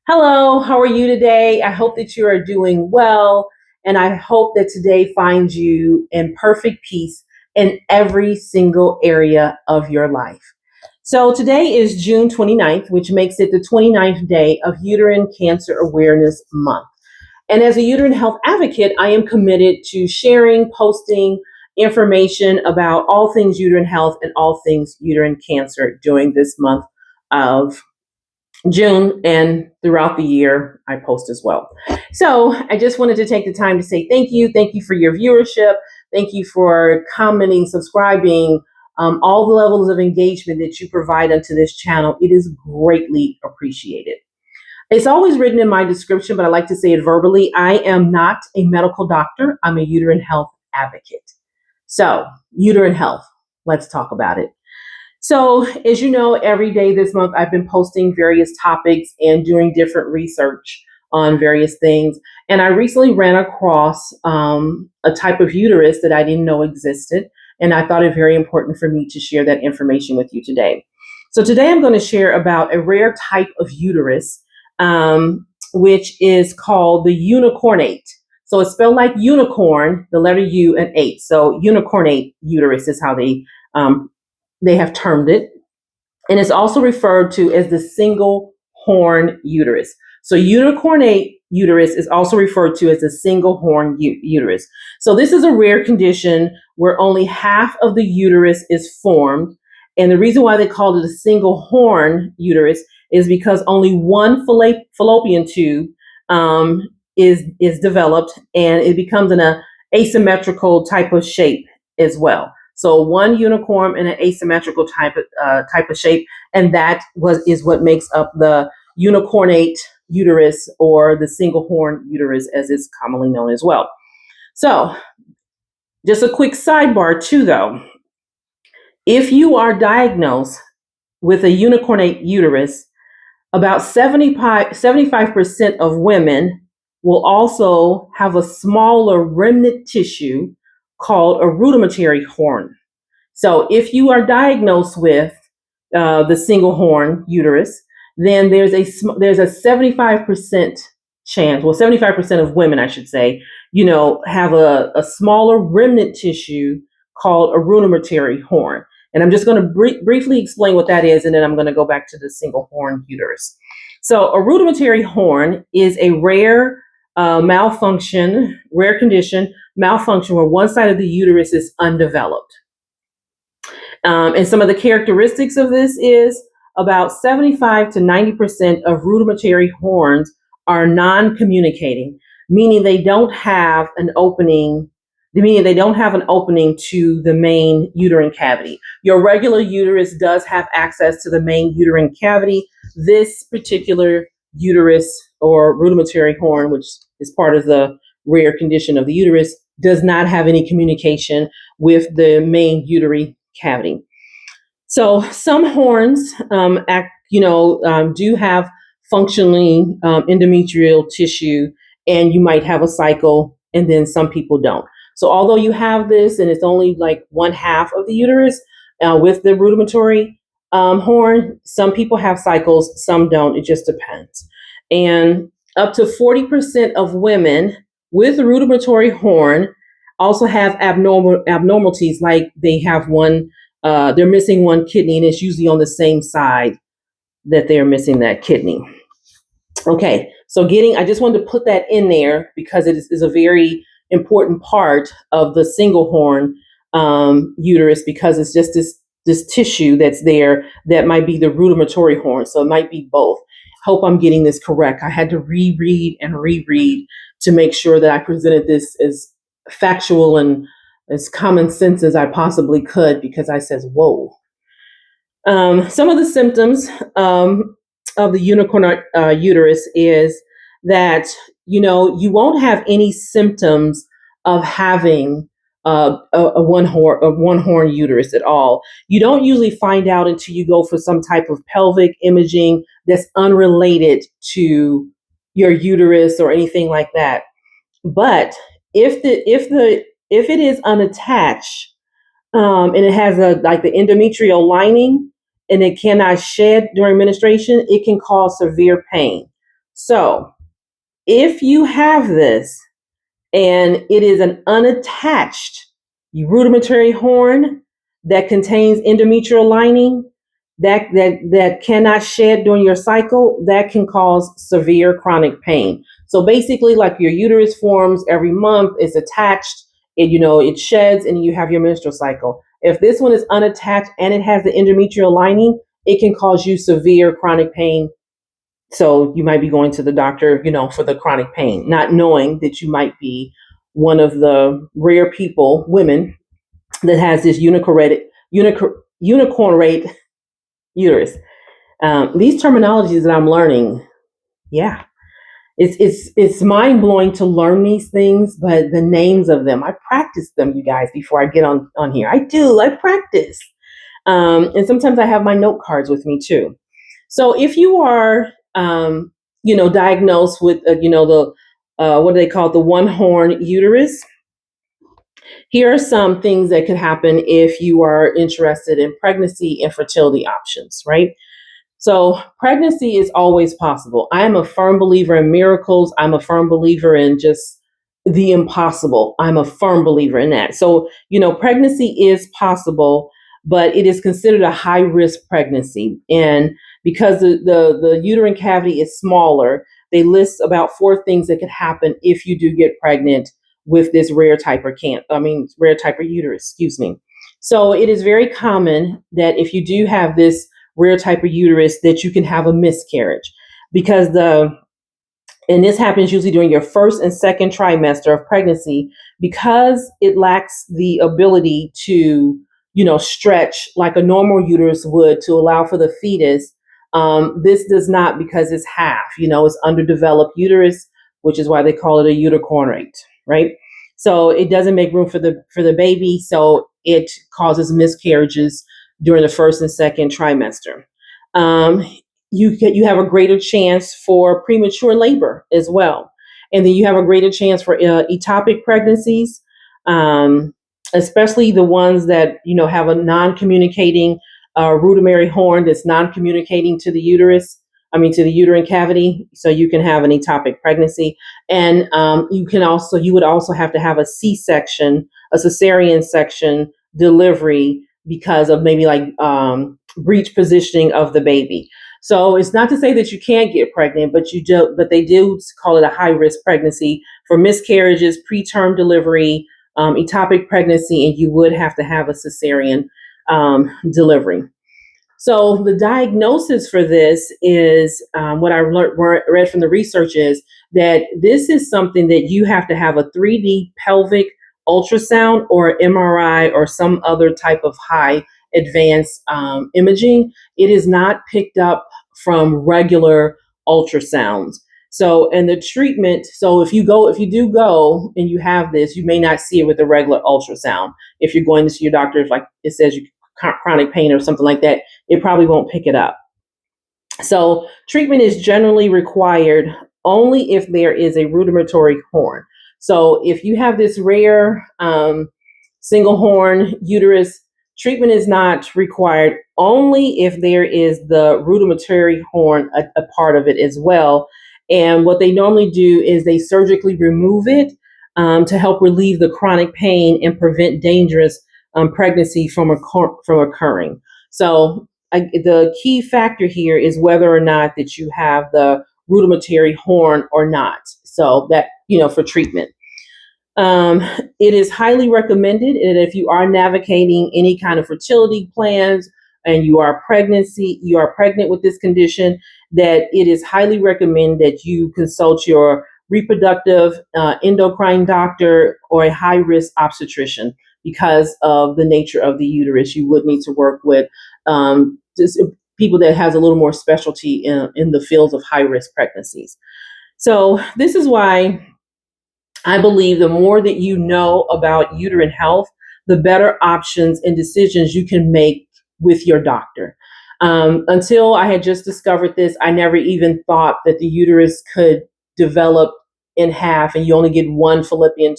Hello, how are you today? I hope that you are doing well, and I hope that today finds you in perfect peace in every single area of your life. So, today is June 29th, which makes it the 29th day of Uterine Cancer Awareness Month. And as a uterine health advocate, I am committed to sharing, posting information about all things uterine health and all things uterine cancer during this month of June, and throughout the year I post as well. So I just wanted to take the time to say thank you. Thank you for your viewership. Thank you for commenting, subscribing, all the levels of engagement that you provide onto this channel. It is greatly appreciated. It's always written in my description, but I like to say it verbally. I am not a medical doctor. I'm a uterine health advocate. So, uterine health, let's talk about it. So, as you know, every day this month I've been posting various topics and doing different research on various things. And I recently ran across a type of uterus that I didn't know existed. And I thought it very important for me to share that information with you today. So, today I'm going to share about a rare type of uterus, which is called the unicornuate. So, it's spelled like unicorn, the letter U and 8. So, unicornuate uterus is how they have termed it. And it's also referred to as the single horn uterus. So unicornuate uterus is also referred to as a single horn uterus. So this is a rare condition where only half of the uterus is formed. And the reason why they called it a single horn uterus is because only one fallopian tube is developed, and it becomes an asymmetrical type of shape as well. So one unicorn in an asymmetrical type of shape, and that is what makes up the unicornuate uterus, or the single horn uterus, as it's commonly known as well. So, just a quick sidebar too, though. If you are diagnosed with a unicornuate uterus, about 75% of women will also have a smaller remnant tissue called a rudimentary horn. So if you are diagnosed with the single horn uterus, then there's a 75% chance, well, 75% of women, I should say, have a smaller remnant tissue called a rudimentary horn. And I'm just going to briefly explain what that is, and then I'm going to go back to the single horn uterus. So a rudimentary horn is a rare condition, malfunction where one side of the uterus is undeveloped. And some of the characteristics of this is about 75 to 90% of rudimentary horns are non-communicating, meaning they don't have an opening. They don't have an opening to the main uterine cavity. Your regular uterus does have access to the main uterine cavity. This particular uterus, or rudimentary horn, which is part of the rare condition of the uterus, does not have any communication with the main uterine cavity. So some horns do have functioning endometrial tissue, and you might have a cycle, and then some people don't. So although you have this, and it's only like one half of the uterus with the rudimentary horn, some people have cycles, some don't. It just depends. And up to 40% of women with rudimentary horn also have abnormalities, like they have they're missing one kidney, and it's usually on the same side that they're missing that kidney. Okay, so I just wanted to put that in there because it is a very important part of the single horn uterus, because it's just this tissue that's there that might be the rudimentary horn. So it might be both. Hope I'm getting this correct. I had to reread to make sure that I presented this as factual and as common sense as I possibly could, because I says, whoa. Some of the symptoms of the unicornuate uterus is that, you won't have any symptoms of having a one horn uterus at all. You don't usually find out until you go for some type of pelvic imaging that's unrelated to your uterus or anything like that. But if it is unattached, and it has the endometrial lining, and it cannot shed during menstruation, it can cause severe pain. So if you have this and it is an unattached rudimentary horn that contains endometrial lining that cannot shed during your cycle, that can cause severe chronic pain. So basically, like your uterus forms every month, it's attached, it sheds, and you have your menstrual cycle. If this one is unattached and it has the endometrial lining, it can cause you severe chronic pain. So you might be going to the doctor, for the chronic pain, not knowing that you might be one of the rare people, women, that has this unicornuate uterus. These terminologies that I'm learning, yeah, it's mind blowing to learn these things, but the names of them, I practice them, you guys, before I get on here. I practice, and sometimes I have my note cards with me too. So if you are, diagnosed with, the what do they call it, the one horn uterus, here are some things that could happen if you are interested in pregnancy and fertility options, right? So pregnancy is always possible. I am a firm believer in miracles. I'm a firm believer in just the impossible. I'm a firm believer in that. So, pregnancy is possible, but it is considered a high risk pregnancy. And because the uterine cavity is smaller, they list about 4 things that could happen if you do get pregnant with this rare type of uterus, excuse me. So it is very common that if you do have this rare type of uterus, that you can have a miscarriage, because and this happens usually during your first and second trimester of pregnancy, because it lacks the ability to, stretch like a normal uterus would to allow for the fetus. This does not, because it's half, it's underdeveloped uterus, which is why they call it a unicornuate, right? So it doesn't make room for the baby, so it causes miscarriages during the first and second trimester. You have a greater chance for premature labor as well, and then you have a greater chance for ectopic pregnancies, especially the ones that have a non-communicating rudimentary horn that's non-communicating to the uterus. To the uterine cavity, so you can have an ectopic pregnancy, and you would also have to have a C-section, a cesarean section delivery, because of maybe like breech positioning of the baby. So it's not to say that you can't get pregnant, but they do call it a high risk pregnancy for miscarriages, preterm delivery, ectopic pregnancy, and you would have to have a cesarean delivery. So the diagnosis for this is, what I read from the research is that this is something that you have to have a 3D pelvic ultrasound or MRI or some other type of high advanced imaging. It is not picked up from regular ultrasounds. So, and the treatment, so if you do go and you have this, you may not see it with a regular ultrasound. If you're going to see your doctor, if like it says you chronic pain or something like that, it probably won't pick it up. So treatment is generally required only if there is a rudimentary horn. So if you have this rare single horn uterus, treatment is not required only if there is the rudimentary horn, a part of it as well. And what they normally do is they surgically remove it to help relieve the chronic pain and prevent dangerous pregnancy from occurring. So the key factor here is whether or not that you have the rudimentary horn or not. So that, for treatment. It is highly recommended, and if you are navigating any kind of fertility plans and you are pregnant with this condition, that it is highly recommended that you consult your reproductive endocrine doctor or a high-risk obstetrician. Because of the nature of the uterus, you would need to work with just people that has a little more specialty in the fields of high-risk pregnancies. So this is why I believe the more that you know about uterine health, the better options and decisions you can make with your doctor. Until I had just discovered this, I never even thought that the uterus could develop in half and you only get one fallopian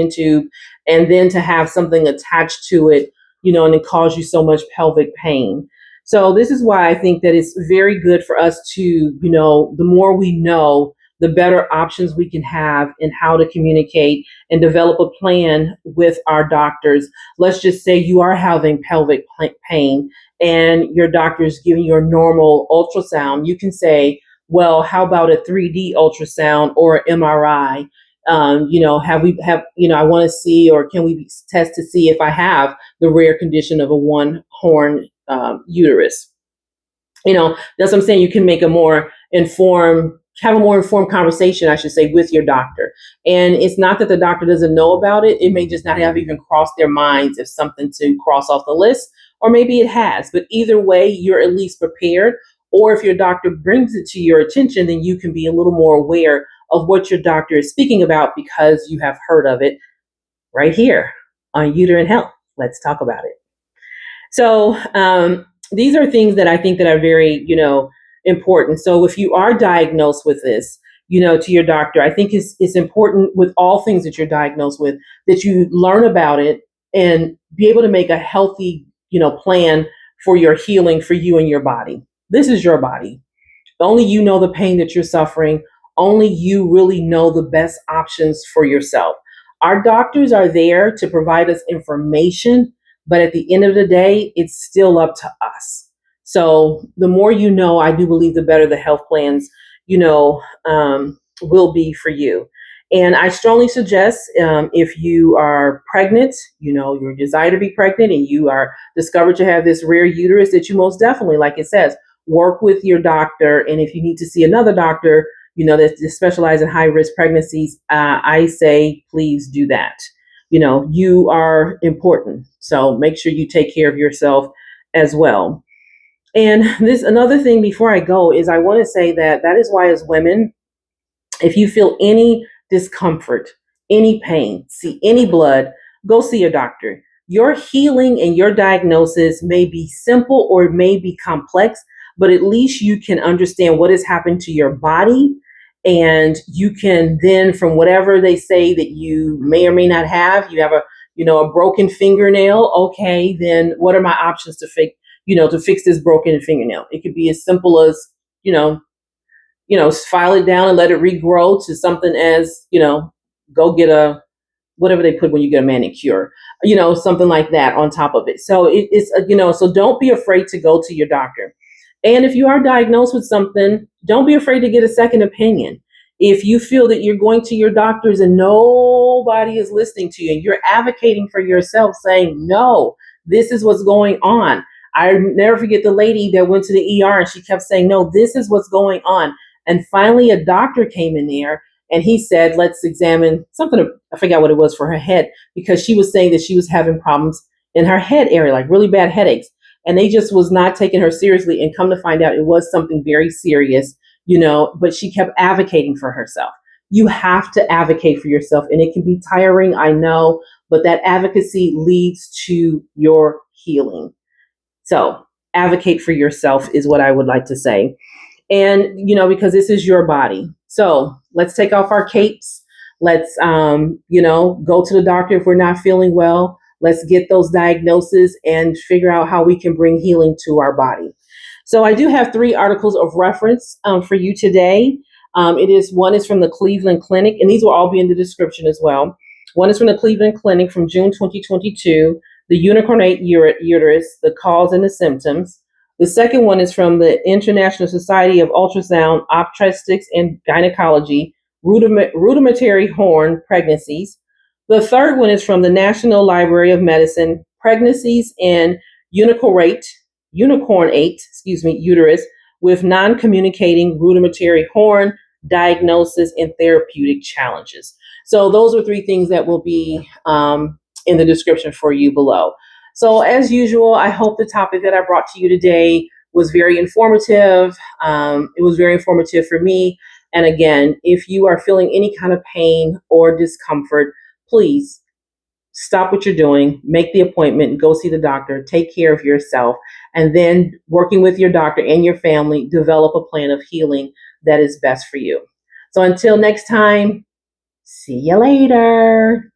tube, and then to have something attached to it, and it cause you so much pelvic pain. So this is why I think that it's very good for us to, the more we know, the better options we can have in how to communicate and develop a plan with our doctors. Let's just say you are having pelvic pain and your doctor is giving you a normal ultrasound. You can say, well, how about a 3D ultrasound or MRI? I want to see, or can we test to see if I have the rare condition of a one horn uterus? That's what I'm saying. You can make have a more informed conversation, I should say, with your doctor. And it's not that the doctor doesn't know about it. It may just not have even crossed their minds if something to cross off the list, or maybe it has. But either way, you're at least prepared. Or if your doctor brings it to your attention, then you can be a little more aware of what your doctor is speaking about because you have heard of it right here on Uterine Health. Let's talk about it. So these are things that I think that are very, important. So if you are diagnosed with this, to your doctor, I think it's important with all things that you're diagnosed with that you learn about it and be able to make a healthy, plan for your healing for you and your body. This is your body. Only you know the pain that you're suffering. Only you really know the best options for yourself. Our doctors are there to provide us information, but at the end of the day, it's still up to us. So the more you know, I do believe the better the health plans, will be for you. And I strongly suggest if you are pregnant, you desire to be pregnant and you are discovered to have this rare uterus, that you most definitely, like it says, work with your doctor. And if you need to see another doctor, that specialize in high risk pregnancies, I say, please do that. You are important. So make sure you take care of yourself as well. And this another thing before I go is I want to say that is why as women, if you feel any discomfort, any pain, see any blood, go see a doctor. Your healing and your diagnosis may be simple or it may be complex, but at least you can understand what has happened to your body. And you can then, from whatever they say that you may or may not have, you have a broken fingernail. Okay, then what are my options to fix this broken fingernail? It could be as simple as, file it down and let it regrow, to something as, go get a, whatever they put when you get a manicure, something like that on top of it. So so don't be afraid to go to your doctor. And if you are diagnosed with something, don't be afraid to get a second opinion. If you feel that you're going to your doctors and nobody is listening to you and you're advocating for yourself saying, no, this is what's going on. I never forget the lady that went to the ER and she kept saying, no, this is what's going on. And finally, a doctor came in there and he said, let's examine something. I forgot what it was for her head, because she was saying that she was having problems in her head area, like really bad headaches. And they just was not taking her seriously. And come to find out, it was something very serious, but she kept advocating for herself. You have to advocate for yourself. And it can be tiring, I know, but that advocacy leads to your healing. So advocate for yourself is what I would like to say. And, because this is your body. So let's take off our capes. Let's, go to the doctor if we're not feeling well. Let's get those diagnoses and figure out how we can bring healing to our body. So I do have 3 articles of reference for you today. One is from the Cleveland Clinic, and these will all be in the description as well. One is from the Cleveland Clinic from June 2022, the Unicornuate Uterus, the cause and the symptoms. The second one is from the International Society of Ultrasound, Obstetrics, and Gynecology, Rudimentary Horn Pregnancies. The third one is from the National Library of Medicine, Pregnancies and Unicornuate Uterus with Non-Communicating Rudimentary Horn, Diagnosis, and Therapeutic Challenges. So those are 3 things that will be in the description for you below. So as usual, I hope the topic that I brought to you today was very informative. It was very informative for me. And again, if you are feeling any kind of pain or discomfort, please stop what you're doing, make the appointment, go see the doctor, take care of yourself, and then working with your doctor and your family, develop a plan of healing that is best for you. So until next time, see you later.